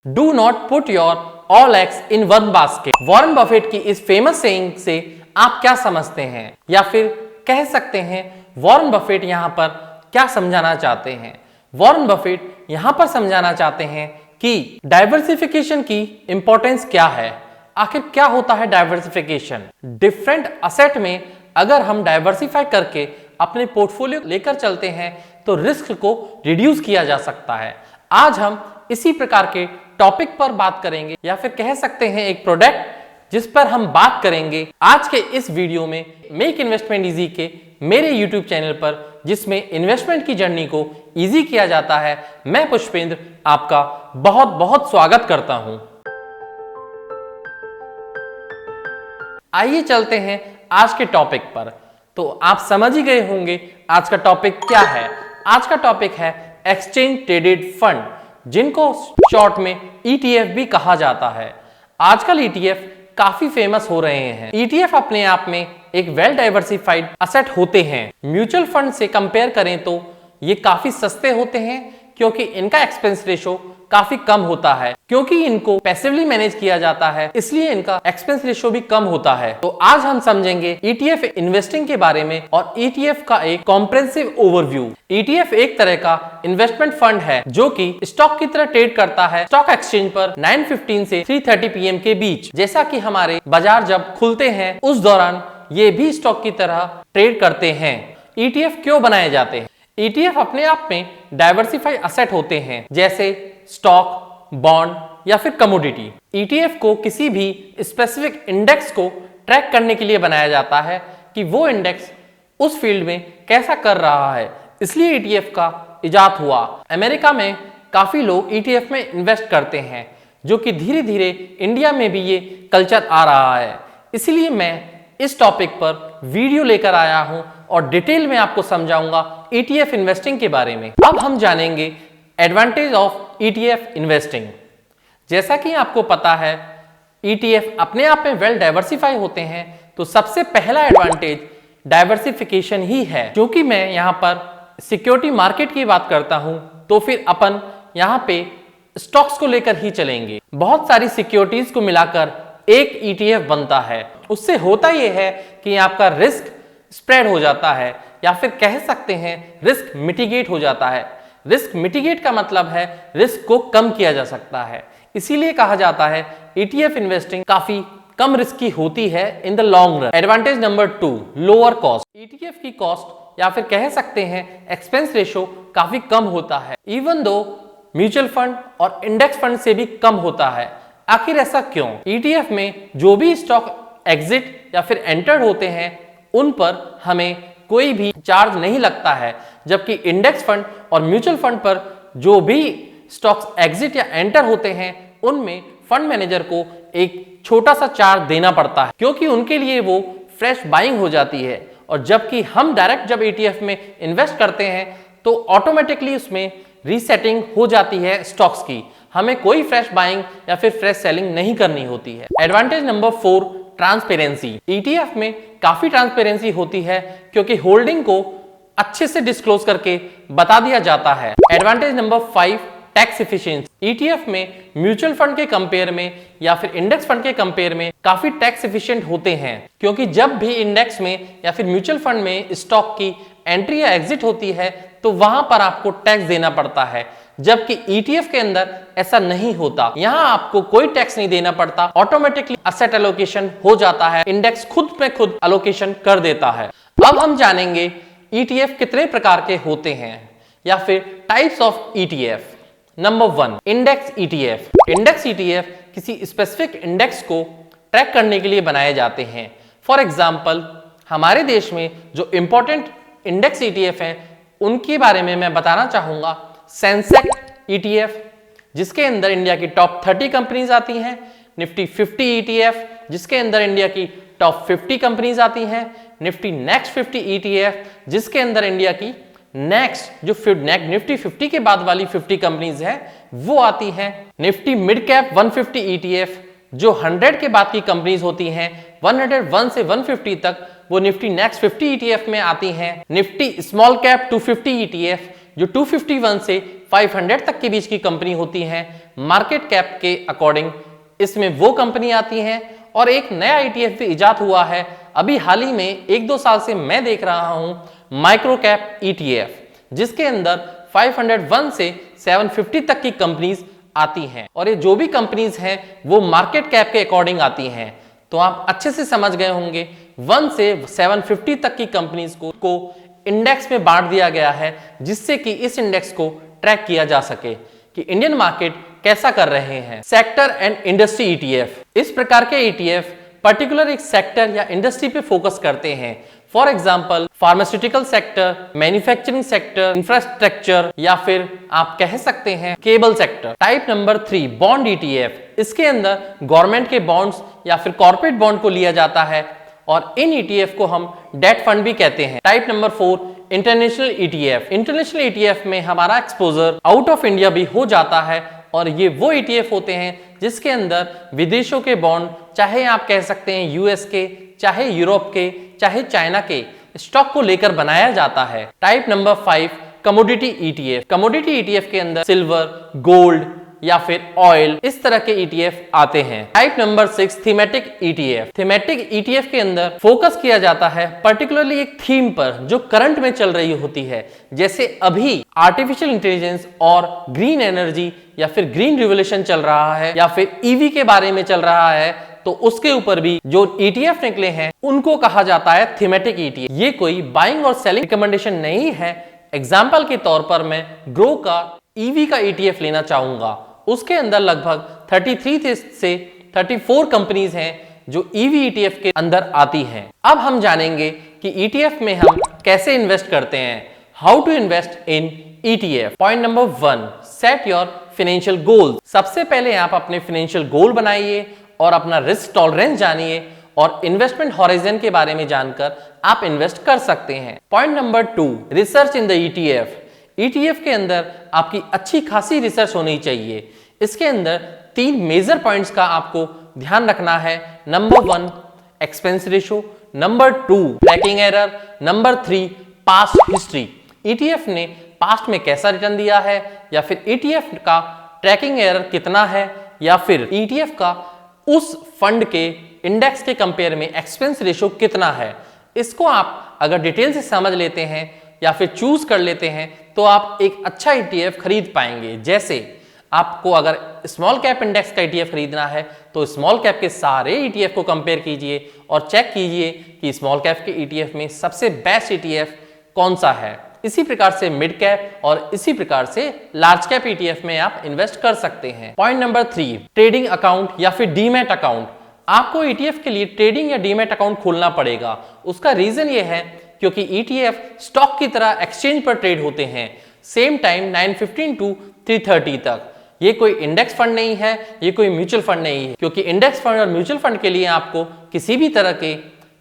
Do not put your all eggs in one basket. Warren Buffett की इस famous saying से आप क्या समझते हैं, या फिर कह सकते हैं वॉरेन बफेट यहां पर क्या समझाना चाहते हैं? वॉरेन बफेट यहां पर समझाना चाहते हैं कि डाइवर्सिफिकेशन की इंपॉर्टेंस क्या है। आखिर क्या होता है डाइवर्सिफिकेशन? डिफरेंट असेट में अगर हम डाइवर्सिफाई करके अपने पोर्टफोलियो लेकर चलते हैं तो रिस्क को रिड्यूस किया जा सकता है। आज हम इसी प्रकार के टॉपिक पर बात करेंगे, या फिर कह सकते हैं एक प्रोडक्ट जिस पर हम बात करेंगे आज के इस वीडियो में मेक इन्वेस्टमेंट इजी के मेरे YouTube चैनल पर, जिसमें इन्वेस्टमेंट की जर्नी को इजी किया जाता है। मैं पुष्पेंद्र आपका बहुत बहुत स्वागत करता हूं। आइए चलते हैं आज के टॉपिक पर। तो आप समझ ही गए होंगे आज का टॉपिक क्या है। आज का टॉपिक है एक्सचेंज ट्रेडेड फंड, जिनको शॉर्ट में ETF भी कहा जाता है। आजकल ETF काफी फेमस हो रहे हैं। ETF अपने आप में एक वेल डाइवर्सिफाइड असेट होते हैं। म्यूचुअल फंड से कंपेयर करें तो ये काफी सस्ते होते हैं, क्योंकि इनका एक्सपेंस रेशो काफी कम होता है। क्योंकि इनको पैसिवली मैनेज किया जाता है, इसलिए इनका एक्सपेंस रेशो भी कम होता है। तो आज हम समझेंगे ETF इन्वेस्टिंग के बारे में और ETF का एक कॉम्प्रिहेंसिव ओवरव्यू। ETF एक तरह का इन्वेस्टमेंट फंड है जो कि स्टॉक की तरह ट्रेड करता है स्टॉक एक्सचेंज पर 9:15 से 3:30 PM के बीच। जैसा कि हमारे बाजार जब खुलते हैं उस दौरान ये भी स्टॉक की तरह ट्रेड करते हैं। ETF क्यों बनाए जाते हैं? ETF अपने आप में डाइवर्सिफाई असेट होते हैं, जैसे स्टॉक, बॉन्ड या फिर कमोडिटी। ETF को किसी भी स्पेसिफिक इंडेक्स को ट्रैक करने के लिए बनाया जाता है कि वो इंडेक्स उस फील्ड में कैसा कर रहा है, इसलिए ETF का इजाद हुआ। अमेरिका में काफी लोग ETF में इन्वेस्ट करते हैं, जो कि धीरे धीरे इंडिया में भी ये कल्चर आ रहा है। इसलिए मैं इस टॉपिक पर वीडियो लेकर आया हूं और डिटेल में आपको समझाऊंगा ETF इन्वेस्टिंग के बारे में। अब हम जानेंगे एडवांटेज ऑफ ETF इन्वेस्टिंग। जैसा कि आपको पता है ETF अपने आप में वेल डाइवर्सिफाई होते हैं, तो सबसे पहला एडवांटेज डाइवर्सिफिकेशन ही है। क्योंकि मैं यहां पर सिक्योरिटी मार्केट की बात करता हूं, तो फिर अपन यहां पे स्टॉक्स को लेकर ही चलेंगे। बहुत सारी सिक्योरिटीज को मिलाकर एक ETF बनता है। उससे होता यह है कि आपका रिस्क स्प्रेड हो जाता है, या फिर कह सकते हैं रिस्क मिटिगेट हो जाता है। रिस्क मिटिगेट का मतलब है रिस्क को कम किया जा सकता है। इसीलिए कहा जाता है ETF इन्वेस्टिंग काफी कम रिस्की होती है in the long run. Advantage number 2, lower cost. ETF की कॉस्ट या फिर कह सकते हैं एक्सपेंस रेशो काफी कम होता है, इवन दो म्यूचुअल फंड और इंडेक्स फंड से भी कम होता है। आखिर ऐसा क्यों? ETF में जो भी स्टॉक एग्जिट या फिर एंटर्ड होते हैं उन पर हमें कोई भी चार्ज नहीं लगता है, जबकि इंडेक्स फंड और म्यूचुअल फंड पर जो भी स्टॉक्स एग्जिट या एंटर होते हैं उनमें फंड मैनेजर को एक छोटा सा चार्ज देना पड़ता है, क्योंकि उनके लिए वो फ्रेश बाइंग हो जाती है। और जबकि हम डायरेक्ट जब ETF में इन्वेस्ट करते हैं तो ऑटोमेटिकली उसमें रीसेटिंग हो जाती है स्टॉक्स की, हमें कोई फ्रेश बाइंग या फिर फ्रेश सेलिंग नहीं करनी होती है। Advantage number 4, transparency. ETF में काफी ट्रांसपेरेंसी होती है, क्योंकि होल्डिंग को अच्छे से डिस्क्लोज करके बता दिया जाता है। Advantage number 5, tax efficiency. ETF में म्यूचुअल फंड के कंपेयर में या फिर इंडेक्स फंड के कंपेयर में काफी टैक्स एफिशिएंट होते हैं, क्योंकि जब भी इंडेक्स में या फिर म्यूचुअल फंड में स्टॉक की एंट्री या एग्जिट होती है तो वहां पर आपको टैक्स देना पड़ता है, जबकि ETF के अंदर ऐसा नहीं होता। यहां आपको कोई टैक्स नहीं देना पड़ता, ऑटोमेटिकली असेट एलोकेशन हो जाता है, इंडेक्स खुद में खुद एलोकेशन कर देता है। अब हम जानेंगे ETF कितने प्रकार के होते हैं या फिर types of ETF। Number 1, index ETF। Index ETF किसी स्पेसिफिक इंडेक्स को ट्रैक करने के लिए बनाए जाते हैं। फॉर एग्जाम्पल हमारे देश में जो इंपॉर्टेंट इंडेक्स ETF हैं उनके बारे में मैं बताना चाहूंगा। सेंसेक्स ETF, जिसके अंदर इंडिया की टॉप 30 कंपनीज आती हैं। निफ्टी 50 ETF, जिसके अंदर इंडिया की टॉप 50 कंपनीज आती हैं। निफ्टी नेक्स्ट 50 ETF, जिसके अंदर इंडिया की नेक्स्ट जो निफ्टी 50 के बाद वाली 50 कंपनीज हैं वो आती हैं। निफ्टी मिड कैप 150 ETF, जो 100 के बाद की कंपनीज होती हैं, 101 से 150 तक वो निफ्टी नेक्स्ट 50 ETF में आती हैं। निफ्टी स्मॉल कैप 250 ETF, जो 251 से 500 तक के बीच की कंपनी होती हैं। मार्केट कैप के अकॉर्डिंग इसमें वो कंपनी आती हैं और एक नया ETF भी इजाद हुआ है अभी हाल ही में 1-2 साल से मैं देख रहा हूं, माइक्रो कैप ETF, जिसके अंदर 501 से 750 तक की कंपनीज आती हैं और ये जो भी कंपनीज हैं वो मार्केट कैप के अकॉर्डिंग आती हैं। तो आप अच्छे से समझ गए होंगे 1 से 750 तक की कंपनीज को इंडेक्स में बांट दिया गया है, जिससे कि इस इंडेक्स को ट्रैक किया जा सके कि इंडियन मार्केट कैसा कर रहे हैं। सेक्टर एंड इंडस्ट्री ETF, इस प्रकार के ETF पर्टिकुलर एक सेक्टर या इंडस्ट्री पे फोकस करते हैं। For example pharmaceutical sector, manufacturing sector, infrastructure या फिर आप कह सकते हैं cable sector. Type number 3 bond ETF, इसके अंदर गवर्नमेंट के बॉन्ड्स या फिर कॉर्पोरेट बॉन्ड को लिया जाता है और इन ETF को हम डेट फंड भी कहते हैं। Type number 4 international ETF, international ETF में हमारा एक्सपोजर आउट ऑफ इंडिया भी हो जाता है और ये वो ETF होते हैं जिसके अंदर विदेशों के बॉन्ड, चाहे आप कह सकते हैं यूएस के, चाहे यूरोप के, चाहे चाइना के स्टॉक को लेकर बनाया जाता है। Type number 5 commodity ETF, commodity ETF के अंदर सिल्वर, गोल्ड या फिर ऑयल, इस तरह के ETF आते हैं। Type number 6 thematic ETF, thematic ETF के अंदर फोकस किया जाता है पर्टिकुलरली एक थीम पर जो करंट में चल रही होती है, जैसे अभी आर्टिफिशियल इंटेलिजेंस और ग्रीन एनर्जी या फिर ग्रीन रिवोल्यूशन चल रहा है या फिर EV के बारे में चल रहा है, तो उसके ऊपर भी जो ETF निकले हैं उनको कहा जाता है थीमेटिक ETF। ये कोई बाइंग और सेलिंग रिकमेंडेशन नहीं है। एग्जाम्पल के तौर पर मैं ग्रो का EV का ETF लेना चाहूंगा, उसके अंदर लगभग 33 से 34 कंपनीज हैं जो EV ETF के अंदर आती हैं। अब हम जानेंगे कि ETF में हम कैसे इन्वेस्ट करते हैं, how to invest in ETF। Point number 1, set your financial goal. सबसे पहले आप अपने फाइनेंशियल गोल बनाइए और अपना रिस्क टॉलरेंस जानिए और इन्वेस्टमेंट हॉरिजन के बारे में जानकर आप इन्वेस्ट कर सकते हैं। Point number 2, research in the ETF। ETF के अंदर आपकी अच्छी खासी रिसर्च होनी चाहिए। इसके अंदर 3 मेजर पॉइंट्स का आपको ध्यान रखना है। Number 1 expense ratio, number 2 tracking error, number 3 past history. ETF ने पास्ट में कैसा रिटर्न दिया है या फिर ETF का ट्रैकिंग एरर कितना है या फिर ETF का उस फंड के इंडेक्स के कंपेयर में एक्सपेंस रेशो कितना है। इसको आप अगर डिटेल से समझ लेते हैं या फिर चूज कर लेते हैं तो आप एक अच्छा ETF खरीद पाएंगे। जैसे आपको अगर स्मॉल कैप इंडेक्स का ETF खरीदना है तो स्मॉल कैप के सारे ETF को कंपेयर कीजिए और चेक कीजिए कि स्मॉल कैप के ETF में सबसे बेस्ट ETF कौन सा है। इसी प्रकार से मिड कैप और इसी प्रकार से लार्ज कैप ETF में आप इन्वेस्ट कर सकते हैं। पॉइंट नंबर 3, ट्रेडिंग अकाउंट या फिर डीमैट अकाउंट। आपको ETF के लिए ट्रेडिंग या डीमैट अकाउंट खोलना पड़ेगा। उसका रीजन ये है क्योंकि ETF स्टॉक की तरह एक्सचेंज पर ट्रेड होते हैं, सेम टाइम 9:15 to 3:30 तक। ये कोई इंडेक्स फंड नहीं है, ये कोई म्यूचुअल फंड नहीं है, क्योंकि इंडेक्स फंड और म्यूचुअल फंड के लिए आपको किसी भी तरह के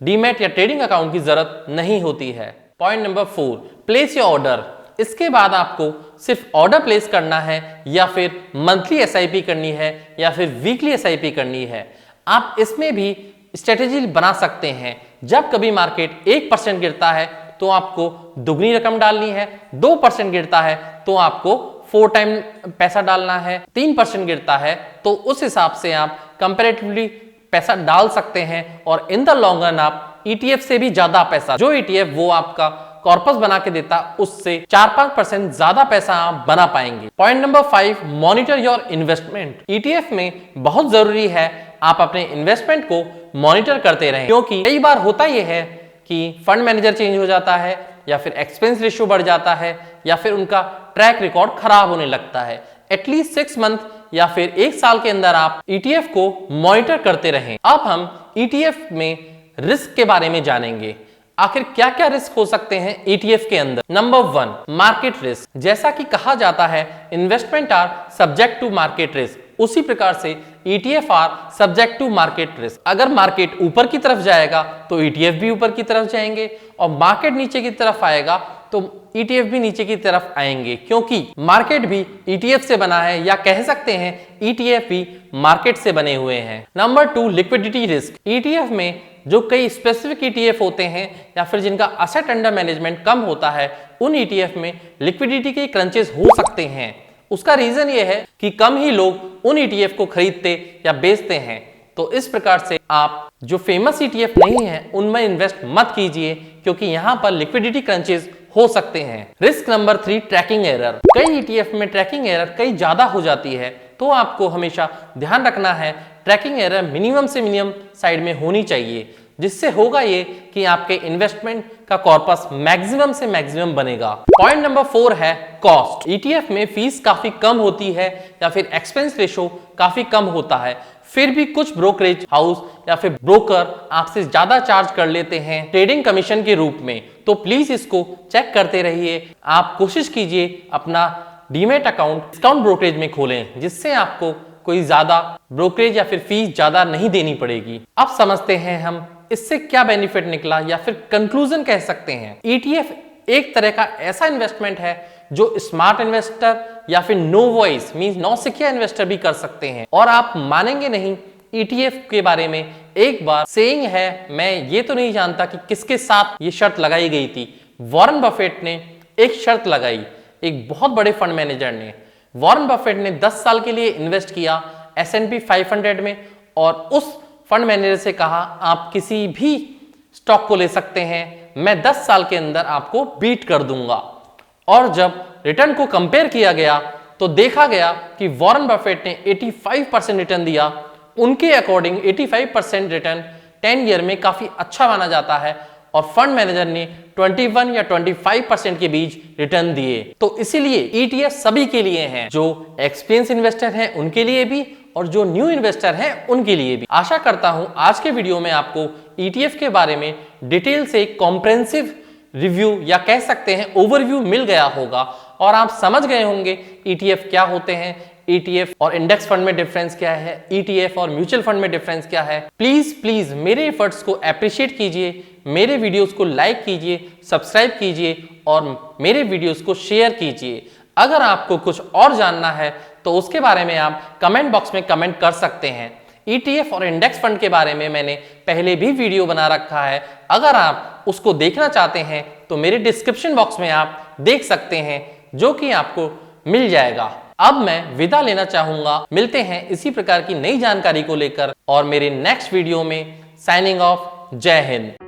डीमैट या ट्रेडिंग अकाउंट की जरूरत नहीं होती है। Point number 4, place your order. इसके बाद आपको सिर्फ ऑर्डर प्लेस करना है या फिर मंथली SIP करनी है या फिर वीकली SIP करनी है। आप इसमें भी स्ट्रेटेजी बना सकते हैं। जब कभी मार्केट 1% गिरता है तो आपको दुगनी रकम डालनी है, 2% गिरता है तो आपको 4 टाइम पैसा डालना है, 3% गिरता है तो उस हिसाब से आप कंपैरेटिवली पैसा डाल सकते हैं और इन द लॉन्ग रन आप ETF से भी ज्यादा पैसा, जो ETF वो आपका कॉर्पस बना के देता, उससे 4-5% ज्यादा पैसा आप बना पाएंगे। Point number 5, monitor your investment. ETF में बहुत जरूरी है आप अपने इन्वेस्टमेंट को मॉनिटर करते रहें, क्योंकि कई बार होता यह है कि फंड मैनेजर चेंज हो जाता है या फिर एक्सपेंस रेशियो बढ़ जाता है या फिर उनका ट्रैक रिकॉर्ड खराब होने लगता है। एटलीस्ट 6 मंथ या फिर 1 साल के अंदर आप ETF को मॉनिटर करते रहें। अब हम ETF में रिस्क के बारे में जानेंगे। आखिर क्या क्या रिस्क हो सकते हैं ETF के अंदर। Number 1, market risk. जैसा कि कहा जाता है investment are subject to market risk, उसी प्रकार से ETF are subject to market risk. अगर मार्केट ऊपर की तरफ जाएगा तो ETF भी ऊपर की तरफ जाएंगे और मार्केट नीचे की तरफ आएगा तो ETF भी नीचे की तरफ आएंगे, क्योंकि मार्केट भी ETF से बना है या कह सकते हैं ETF भी मार्केट से बने हुए हैं। Number 2, liquidity risk. ETF में जो कई स्पेसिफिक ETF होते हैं या फिर जिनका असेट अंडर मैनेजमेंट कम होता है, उन ETF में लिक्विडिटी के क्रंचेस हो सकते हैं। उसका रीजन ये है कि कम ही लोग उन ETF को खरीदते या बेचते हैं। तो इस प्रकार से आप जो फेमस ETF नहीं है उनमें इन्वेस्ट मत कीजिए, क्योंकि यहां पर लिक्विडिटी क्रंचेस हो सकते हैं। Risk number 3, tracking error. कई ETF में ट्रैकिंग एरर कई ज्यादा हो जाती है, तो आपको हमेशा ध्यान रखना है ट्रैकिंग एरर मिनिमम से मिनिमम साइड में होनी चाहिए, जिससे होगा ये कि आपके इन्वेस्टमेंट का कॉर्पस मैक्सिमम से मैक्सिमम बनेगा। पॉइंट नंबर 4 है कॉस्ट। ETF में फीस काफी कम होती है या फिर एक्सपेंस रेशो काफी कम होता है, फिर भी कुछ ब्रोकरेज हाउस या फिर ब्रोकर आपसे ज्यादा चार्ज कर लेते हैं ट्रेडिंग कमीशन के रूप में। तो प्लीज इसको चेक करते रहिए। आप कोशिश कीजिए अपना डीमैट अकाउंट डिस्काउंट ब्रोकरेज में खोलें, जिससे आपको कोई ज्यादा ब्रोकरेज या फिर फीस ज्यादा नहीं देनी पड़ेगी। अब समझते हैं हम इससे क्या बेनिफिट निकला या फिर कंक्लूजन कह सकते हैं। ETF एक तरह का ऐसा इन्वेस्टमेंट है जो स्मार्ट इन्वेस्टर या फिर नो वॉइस मींस नौसिखिया इन्वेस्टर भी कर सकते हैं। और आप मानेंगे नहीं, ETF के बारे में एक बार सेइंग है, मैं ये तो नहीं जानता कि किसके साथ ये शर्त लगाई गई थी। वॉरेन बफेट ने एक शर्त लगाई, एक बहुत बड़े फंड मैनेजर ने। वॉरेन बफेट ने 10 साल के लिए इन्वेस्ट किया S&P 500 में और उस फंड मैनेजर से कहा आप किसी भी स्टॉक को ले सकते हैं, मैं 10 साल के अंदर आपको बीट कर दूंगा। और जब रिटर्न को कंपेयर किया गया तो देखा गया कि वॉरेन बफेट ने 85% रिटर्न दिया। उनके अकॉर्डिंग 85% रिटर्न 10 ईयर में काफी अच्छा माना जाता है और फंड मैनेजर ने 21 या 25% के बीच रिटर्न दिए। तो इसीलिए ETF सभी के लिए हैं, जो एक्सपीरियंस इन्वेस्टर हैं उनके लिए भी और जो न्यू इन्वेस्टर हैं उनके लिए भी। आशा करता हूं आज के वीडियो में आपको ETF के बारे में डिटेल से कॉम्प्रिहेंसिव रिव्यू या कह सकते हैं ओवरव्यू मिल गया होगा और आप समझ गए होंगे ETF क्या होते हैं, ETF और इंडेक्स फंड में डिफरेंस क्या है, ETF और म्यूचुअल फंड में डिफरेंस क्या है। प्लीज मेरे एफर्ट्स को अप्रिशिएट कीजिए, मेरे वीडियोस को लाइक कीजिए, सब्सक्राइब कीजिए और मेरे वीडियोस को शेयर कीजिए। अगर आपको कुछ और जानना है तो उसके बारे में आप कमेंट बॉक्स में कमेंट कर सकते हैं। ETF और इंडेक्स फंड के बारे में मैंने पहले भी वीडियो बना रखा है, अगर आप उसको देखना चाहते हैं तो मेरे डिस्क्रिप्शन बॉक्स में आप देख सकते हैं, जो कि आपको मिल जाएगा। अब मैं विदा लेना चाहूंगा, मिलते हैं इसी प्रकार की नई जानकारी को लेकर और मेरे नेक्स्ट वीडियो में। साइनिंग ऑफ, जय हिंद।